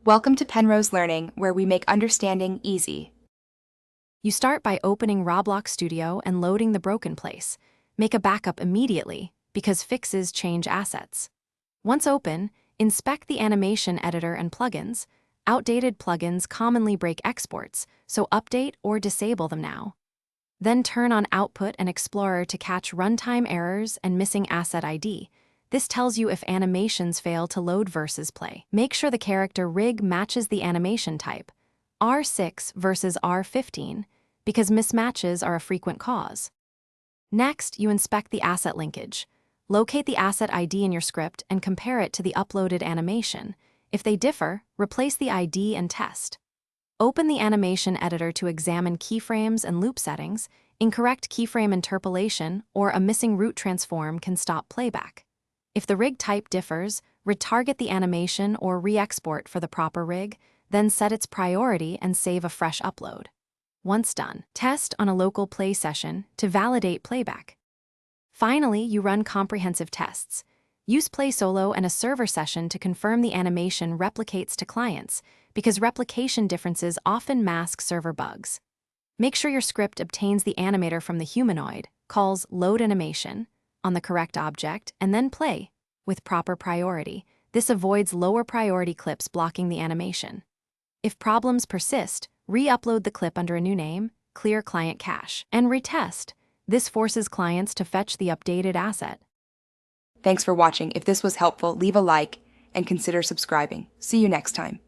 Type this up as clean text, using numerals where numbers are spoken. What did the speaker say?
Welcome to Penrose Learning, where we make understanding easy. You start by opening Roblox Studio and loading the broken place. Make a backup immediately, because fixes change assets. Once open, inspect the animation editor and plugins. Outdated plugins commonly break exports, so update or disable them now. Then turn on Output and Explorer to catch runtime errors and missing asset ID. This tells you if animations fail to load versus play. Make sure the character rig matches the animation type, R6 versus R15, because mismatches are a frequent cause. Next, you inspect the asset linkage. Locate the asset ID in your script and compare it to the uploaded animation. If they differ, replace the ID and test. Open the animation editor to examine keyframes and loop settings. Incorrect keyframe interpolation or a missing root transform can stop playback. If the rig type differs, retarget the animation or re-export for the proper rig, then set its priority and save a fresh upload. Once done, test on a local play session to validate playback. Finally, you run comprehensive tests. Use Play Solo and a server session to confirm the animation replicates to clients, because replication differences often mask server bugs. Make sure your script obtains the animator from the humanoid, calls load animation, on the correct object, and then play, with proper priority. This avoids lower priority clips blocking the animation. If problems persist, re-upload the clip under a new name, clear client cache, and retest. This forces clients to fetch the updated asset. Thanks for watching. If this was helpful, leave a like and consider subscribing. See you next time.